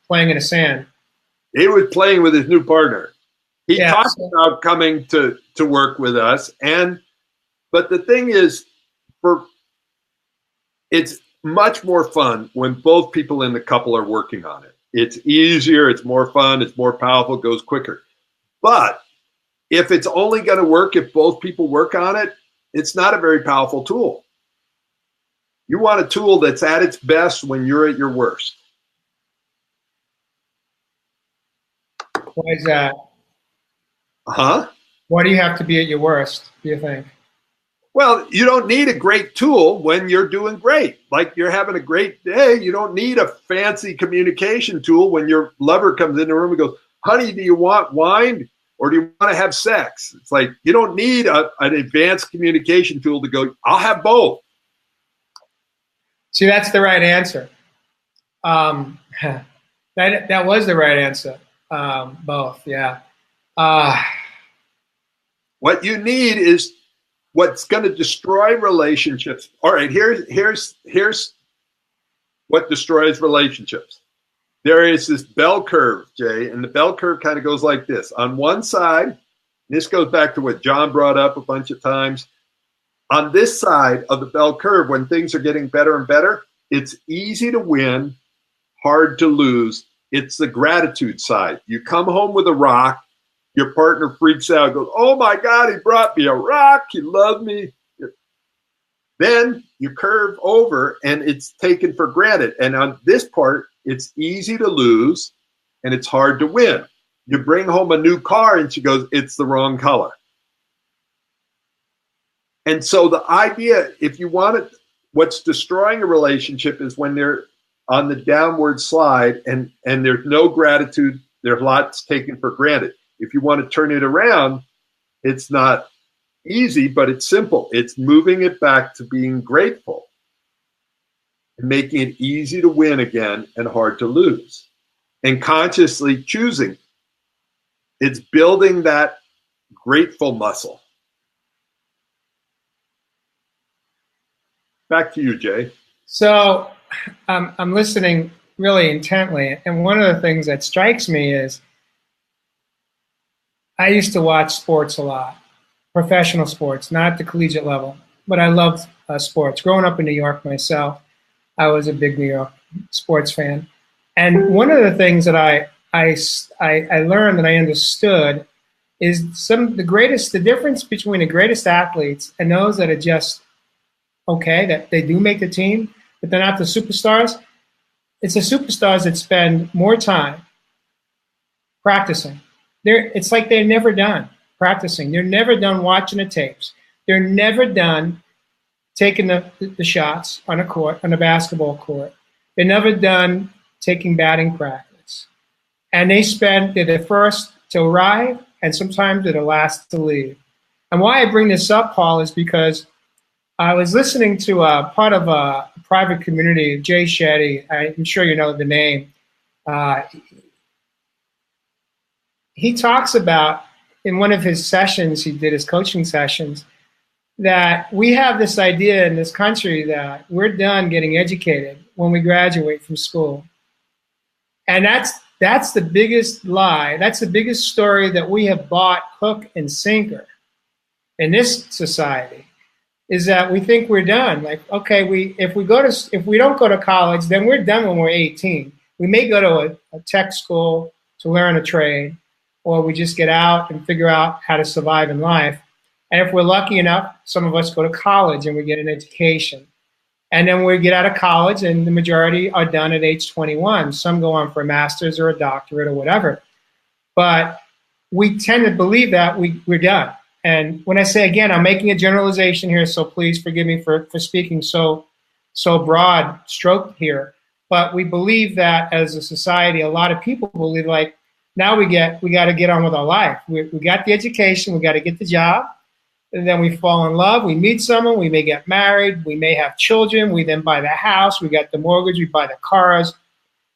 playing in the sand? He was playing with his new partner. He Yeah, talked about coming to work with us. But the thing is, it's much more fun when both people in the couple are working on it. It's easier, it's more fun, it's more powerful, it goes quicker. But if it's only going to work if both people work on it, it's not a very powerful tool. You want a tool that's at its best when you're at your worst. why is that? Huh? Why do you have to be at your worst, do you think? Well, you don't need a great tool when you're doing great. Like you're having a great day. You don't need a fancy communication tool when your lover comes in the room and goes, honey, do you want wine or do you want to have sex? It's like you don't need an advanced communication tool to go, I'll have both. See, that's the right answer. That was the right answer. Both, yeah. What you need is what's going to destroy relationships. All right, here's what destroys relationships. There is this bell curve, Jay, and the bell curve kind of goes like this. On one side, this goes back to what John brought up a bunch of times. On this side of the bell curve, when things are getting better and better, it's easy to win, hard to lose. It's the gratitude side. You come home with a rock, your partner freaks out, goes, oh my God, he brought me a rock, he loved me. Then you curve over and it's taken for granted. And on this part, it's easy to lose and it's hard to win. You bring home a new car and she goes, it's the wrong color. And so the idea, if you want it, what's destroying a relationship is when they're on the downward slide and there's no gratitude, there's lots taken for granted. If you want to turn it around, it's not easy, but it's simple. It's moving it back to being grateful and making it easy to win again and hard to lose. And consciously choosing. It's building that grateful muscle. Back to you, Jay. So I'm listening really intently, and one of the things that strikes me is I used to watch sports a lot, professional sports, not at the collegiate level, but I loved sports. Growing up in New York myself, I was a big New York sports fan. And one of the things that I learned and I understood is the difference between the greatest athletes and those that are just okay, that they do make the team, but they're not the superstars. It's the superstars that spend more time practicing. It's like they're never done practicing. They're never done watching the tapes. They're never done taking the shots on a court, on a basketball court. They're never done taking batting practice. And they're the first to arrive, and sometimes they're the last to leave. And why I bring this up, Paul, is because I was listening to part of a private community, Jay Shetty. I'm sure you know the name. He talks about, in one of his sessions, he did his coaching sessions, that we have this idea in this country that we're done getting educated when we graduate from school. And that's the biggest lie. That's the biggest story that we have bought hook and sinker in this society. is that we think we're done. Like, okay, if we don't go to college, then we're done when we're 18. We may go to a tech school to learn a trade, or we just get out and figure out how to survive in life. And if we're lucky enough, some of us go to college and we get an education. And then we get out of college, and the majority are done at age 21. Some go on for a master's or a doctorate or whatever. But we tend to believe that we're done. And when I say, again, I'm making a generalization here, so please forgive me for speaking so broad stroke here. But we believe that as a society, a lot of people believe like, now we got to get on with our life. We got the education, we got to get the job, and then we fall in love, we meet someone, we may get married, we may have children, we then buy the house, we got the mortgage, we buy the cars,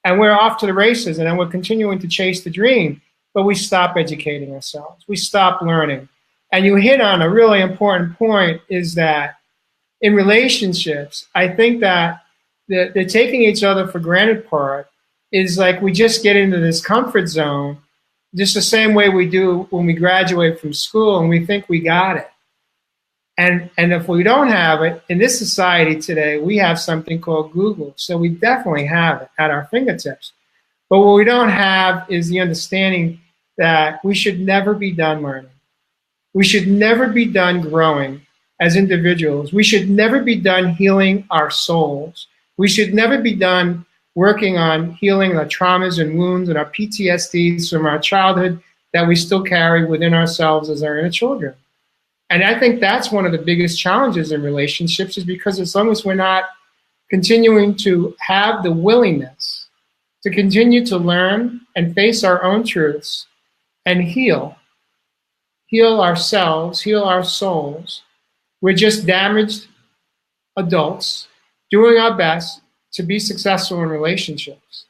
and we're off to the races, and then we're continuing to chase the dream, but we stop educating ourselves. We stop learning. And you hit on a really important point, is that in relationships, I think that the taking each other for granted part is like we just get into this comfort zone, just the same way we do when we graduate from school and we think we got it. And if we don't have it, in this society today, we have something called Google. So we definitely have it at our fingertips. But what we don't have is the understanding that we should never be done learning. We should never be done growing as individuals. We should never be done healing our souls. We should never be done working on healing our traumas and wounds and our PTSDs from our childhood that we still carry within ourselves as our inner children. And I think that's one of the biggest challenges in relationships, is because as long as we're not continuing to have the willingness to continue to learn and face our own truths and heal ourselves, heal our souls, we're just damaged adults doing our best to be successful in relationships.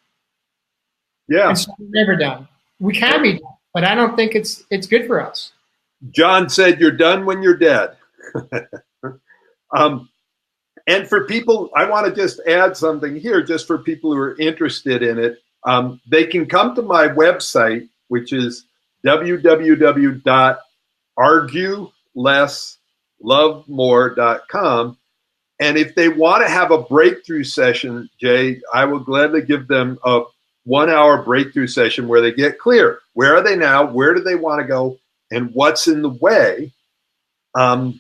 Yeah. And so we're never done. We can be done, but I don't think it's good for us. John said, "You're done when you're dead." And for people, I want to just add something here, just for people who are interested in it. They can come to my website, which is www.arguelesslovemore.com. And if they want to have a breakthrough session, Jay, I will gladly give them a 1-hour breakthrough session where they get clear. Where are they now? Where do they want to go? And what's in the way? And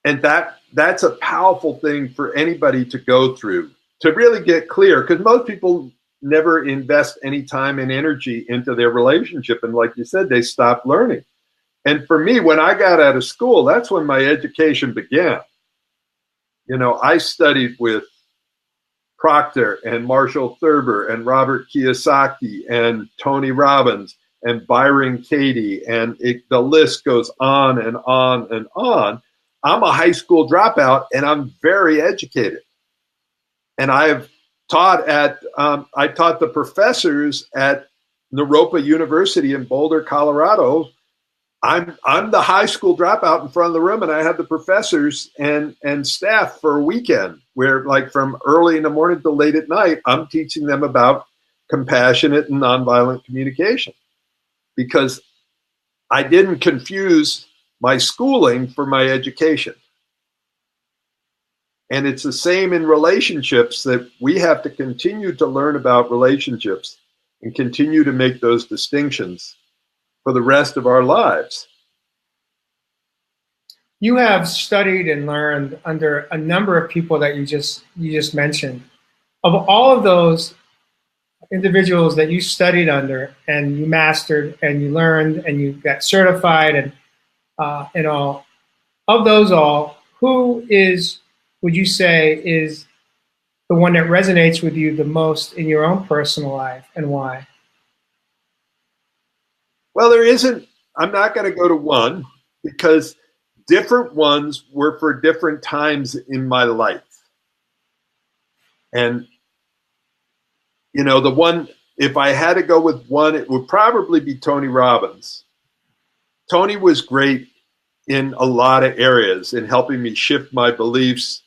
that's a powerful thing for anybody to go through, to really get clear, because most people never invest any time and energy into their relationship. And like you said, they stop learning. And for me, when I got out of school, that's when my education began. You know, I studied with Proctor and Marshall Thurber and Robert Kiyosaki and Tony Robbins and Byron Katie, and the list goes on and on and on. I'm a high school dropout, and I'm very educated. And I taught the professors at Naropa University in Boulder, Colorado. I'm the high school dropout in front of the room, and I had the professors and staff for a weekend where, like, from early in the morning to late at night, I'm teaching them about compassionate and nonviolent communication, because I didn't confuse my schooling for my education. And it's the same in relationships, that we have to continue to learn about relationships and continue to make those distinctions for the rest of our lives. You have studied and learned under a number of people that you just mentioned. Of all of those individuals that you studied under and you mastered and you learned and you got certified and all, of those all, who would you say is the one that resonates with you the most in your own personal life, and why? Well, I'm not going to go to one, because different ones were for different times in my life. And, you know, the one, if I had to go with one, it would probably be Tony Robbins. Tony was great in a lot of areas in helping me shift my beliefs.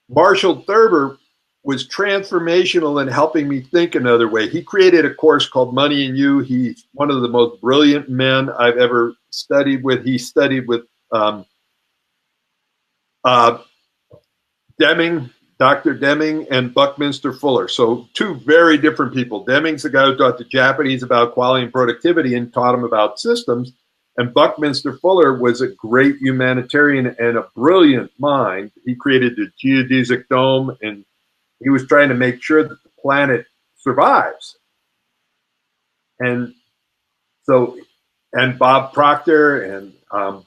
Marshall Thurber was transformational in helping me think another way. He created a course called Money and You. He's one of the most brilliant men I've ever studied with. He studied with Deming, Dr. Deming, and Buckminster Fuller. So two very different people. Deming's the guy who taught the Japanese about quality and productivity and taught them about systems. And Buckminster Fuller was a great humanitarian and a brilliant mind. He created the geodesic dome, and he was trying to make sure that the planet survives. And so, and Bob Proctor and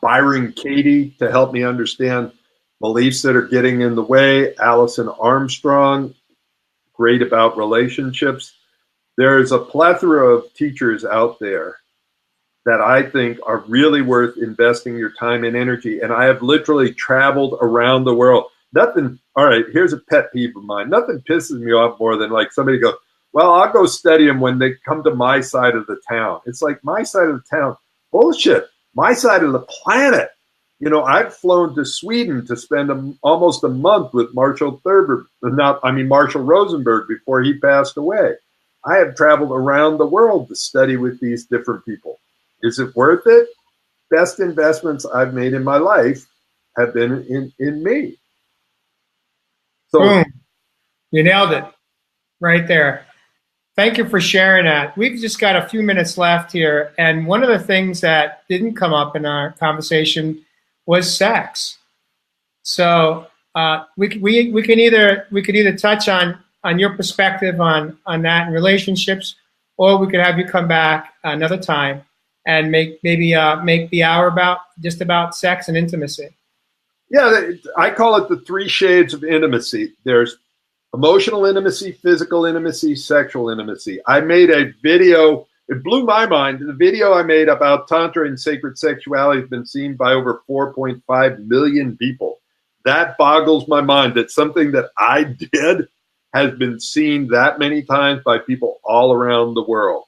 Byron Katie to help me understand beliefs that are getting in the way. Allison Armstrong, great about relationships. There's a plethora of teachers out there that I think are really worth investing your time and energy. And I have literally traveled around the world. Nothing, all right, here's a pet peeve of mine. Nothing pisses me off more than like somebody goes, well, I'll go study them when they come to my side of the town. It's like, my side of the town, bullshit. My side of the planet. You know, I've flown to Sweden to spend almost a month with Marshall Rosenberg before he passed away. I have traveled around the world to study with these different people. Is it worth it? Best investments I've made in my life have been in me. So, boom. You nailed it right there. Thank you for sharing that. We've just got a few minutes left here. And one of the things that didn't come up in our conversation was sex. So we could either touch on your perspective on that in relationships, or we could have you come back another time and make the hour about sex and intimacy. Yeah, I call it the 3 shades of intimacy. There's emotional intimacy, physical intimacy, sexual intimacy. I made a video. It blew my mind. The video I made about Tantra and sacred sexuality has been seen by over 4.5 million people. That boggles my mind that something that I did has been seen that many times by people all around the world.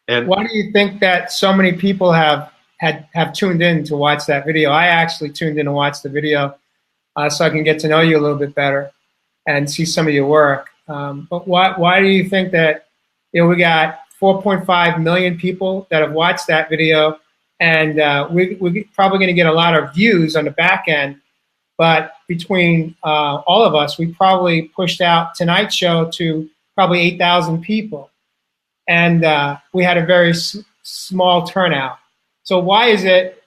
And why do you think that so many people have tuned in to watch that video? I actually tuned in to watch the video so I can get to know you a little bit better and see some of your work. But why do you think that, we got 4.5 million people that have watched that video, and we're probably going to get a lot of views on the back end, but between all of us, we probably pushed out tonight's show to probably 8,000 people, and we had a very small turnout. So why is it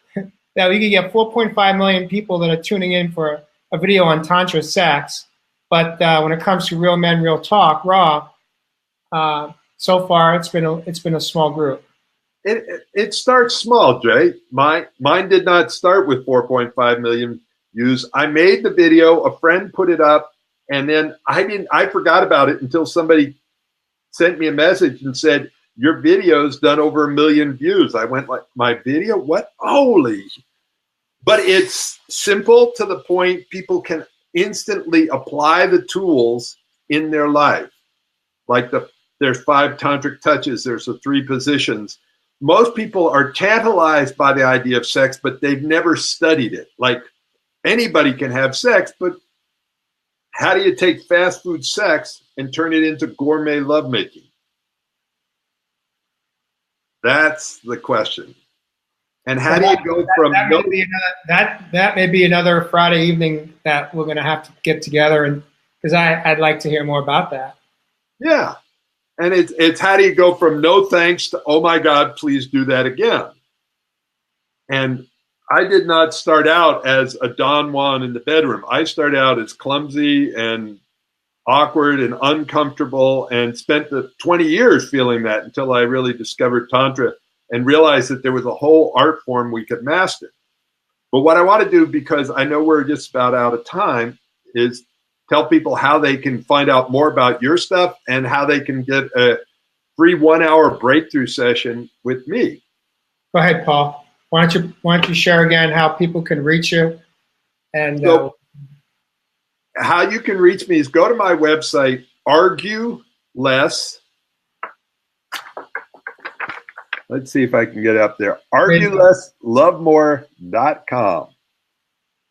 that we could get 4.5 million people that are tuning in for a video on Tantra sex, but when it comes to Real Men, Real Talk, Raw, so far it's been a small group. It starts small, Jay. Mine did not start with 4.5 million views. I made the video, a friend put it up, and then I forgot about it until somebody sent me a message and said, your video's done over 1 million views. I went like, my video? What? Holy. But it's simple to the point people can instantly apply the tools in their life. Like there's 5 tantric touches, there's the 3 positions. Most people are tantalized by the idea of sex, but they've never studied it. Like anybody can have sex, but how do you take fast food sex and turn it into gourmet lovemaking? That's the question. And how do you go from that may be another Friday evening that we're going to have to get together, and because I'd like to hear more about that. Yeah, and it's how do you go from no thanks to oh my God, please do that again. And I did not start out as a Don Juan in the bedroom. I started out as clumsy and awkward and uncomfortable, and spent the 20 years feeling that until I really discovered Tantra and realized that there was a whole art form we could master. But what I want to do, because I know we're just about out of time, is tell people how they can find out more about your stuff and how they can get a free 1-hour breakthrough session with me. Go ahead, Paul. Why don't you share again how people can reach you? And so, how you can reach me is go to my website, Argue Less. Let's see if I can get it up there. ArgueLessLoveMore.com.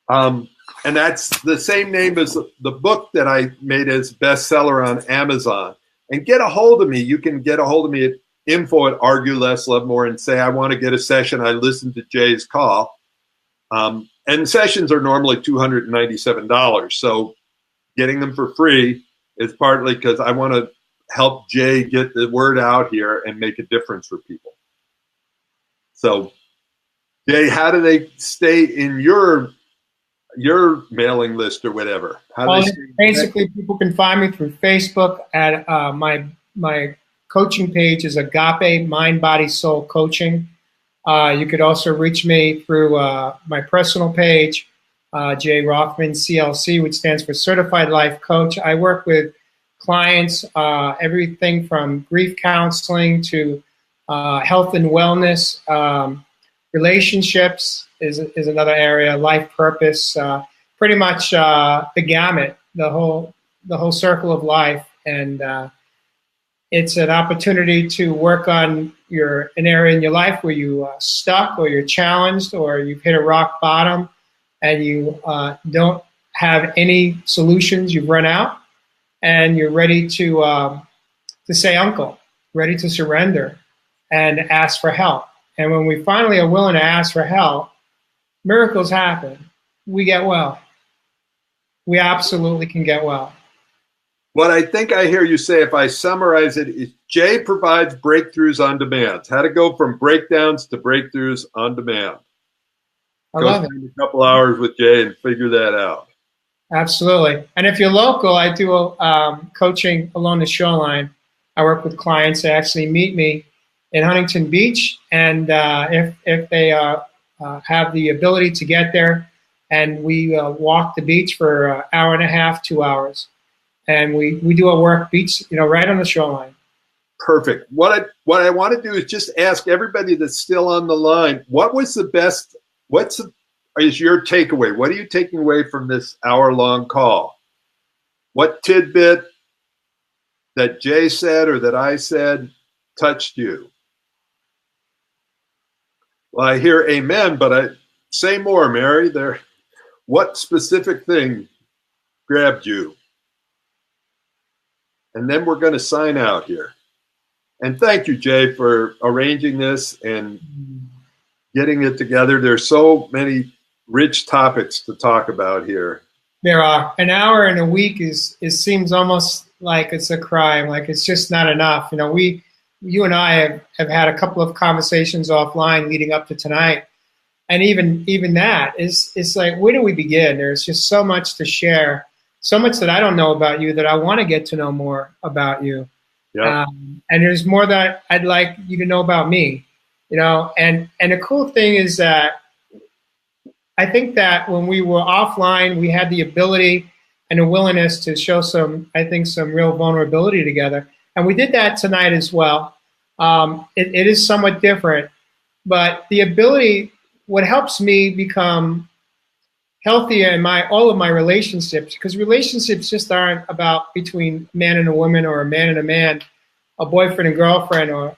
And that's the same name as the book that I made as bestseller on Amazon. And get a hold of me. You can get a hold of me at info@ArgueLessLoveMore and say, I want to get a session. I listened to Jay's call. and sessions are normally $297. So getting them for free is partly because I want to help Jay get the word out here and make a difference for people. So, Jay, how do they stay in your mailing list or whatever? Basically, people can find me through Facebook at my coaching page is Agape Mind, Body, Soul Coaching. You could also reach me through my personal page, Jay Rothman, CLC, which stands for Certified Life Coach. I work with clients, everything from grief counseling to health and wellness. Relationships is another area, life purpose, pretty much the gamut, the whole circle of life. And it's an opportunity to work on an area in your life where you stuck or you're challenged or you've hit a rock bottom and you don't have any solutions, you've run out, and you're ready to say uncle, ready to surrender and ask for help. And when we finally are willing to ask for help, miracles happen. We get well. We absolutely can get well. What I think I hear you say, if I summarize it, is Jay provides breakthroughs on demand. How to go from breakdowns to breakthroughs on demand. I love it. Spend a couple hours with Jay and figure that out. Absolutely. And if you're local, I do coaching along the shoreline. I work with clients that actually meet me in Huntington Beach, and if they have the ability to get there, and we walk the beach for an hour and a half, 2 hours, and we do our work beach, right on the shoreline. Perfect. What I want to do is just ask everybody that's still on the line, what's your takeaway? What are you taking away from this hour-long call? What tidbit that Jay said or that I said touched you? Well, I hear amen, but say more, Mary. What specific thing grabbed you? And then we're going to sign out here. And thank you, Jay, for arranging this and getting it together. There's so many rich topics to talk about here. There are. An hour in a week seems almost like it's a crime, like it's just not enough. You and I have had a couple of conversations offline leading up to tonight. And even that it's like, where do we begin? There's just so much to share, so much that I don't know about you that I want to get to know more about you. Yeah. And there's more that I'd like you to know about me, and the cool thing is that I think that when we were offline, we had the ability and a willingness to show some real vulnerability together. And we did that tonight as well. It is somewhat different, but the ability, what helps me become healthier in all of my relationships, because relationships just aren't about between a man and a woman or a man and a man, a boyfriend and girlfriend, or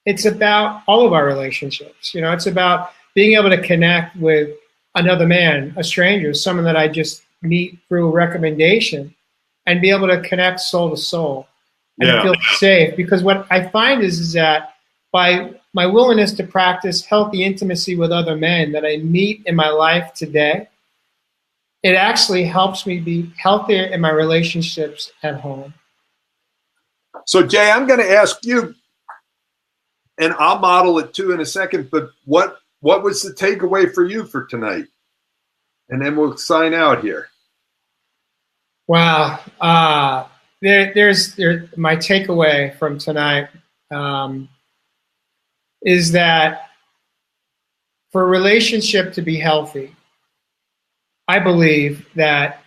it's about all of our relationships. It's about being able to connect with another man, a stranger, someone that I just meet through a recommendation, and be able to connect soul to soul and feel safe. Because what I find is that by my willingness to practice healthy intimacy with other men that I meet in my life today, it actually helps me be healthier in my relationships at home. So, Jay, I'm going to ask you, and I'll model it too in a second, but what was the takeaway for you for tonight? And then we'll sign out here. Wow. There's my takeaway from tonight is that for a relationship to be healthy, I believe that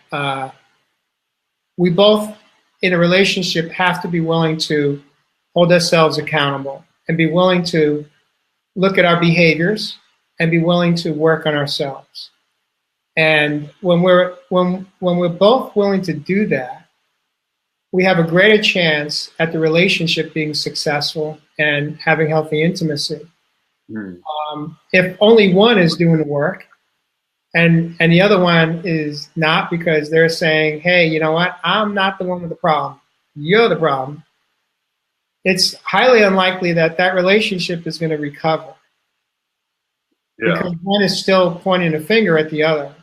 we both in a relationship have to be willing to hold ourselves accountable and be willing to look at our behaviors and be willing to work on ourselves. And when we're both willing to do that, we have a greater chance at the relationship being successful and having healthy intimacy. If only one is doing the work and the other one is not, because they're saying, hey, you know what, I'm not the one with the problem, you're the problem, it's highly unlikely that relationship is going to recover. Yeah. because one is still pointing a finger at the other,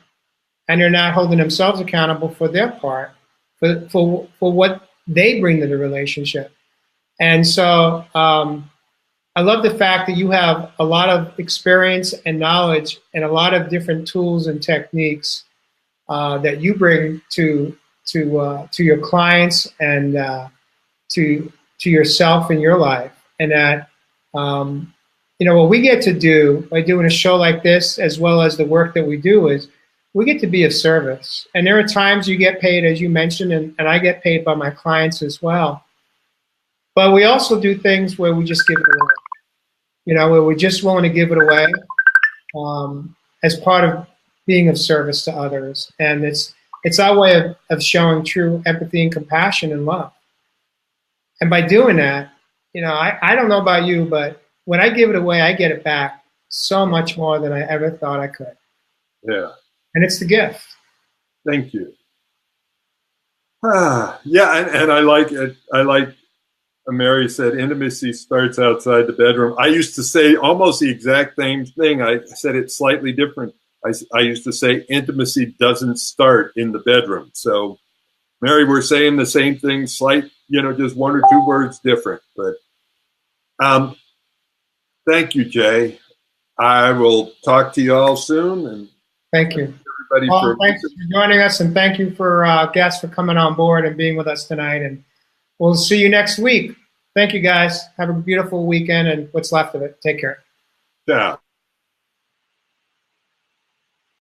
and they're not holding themselves accountable for their part, for what they bring to the relationship. And so I love the fact that you have a lot of experience and knowledge and a lot of different tools and techniques that you bring to your clients and to yourself in your life, and that what we get to do by doing a show like this, as well as the work that we do, is we get to be of service. And there are times you get paid, as you mentioned, and I get paid by my clients as well. But we also do things where we just give it away, where we're just willing to give it away as part of being of service to others. And it's our way of showing true empathy and compassion and love. And by doing that, I don't know about you, but when I give it away, I get it back so much more than I ever thought I could. Yeah. And it's the gift. Thank you. Yeah, and I like it. I like Mary said, intimacy starts outside the bedroom. I used to say almost the exact same thing. I said it slightly different. I used to say intimacy doesn't start in the bedroom. So, Mary, we're saying the same thing, just one or two words different. But thank you, Jay. I will talk to you all soon. And thank you. Everybody Well, thanks for joining us, and thank you for guests for coming on board and being with us tonight. And we'll see you next week. Thank you, guys. Have a beautiful weekend and what's left of it. Take care. Yeah.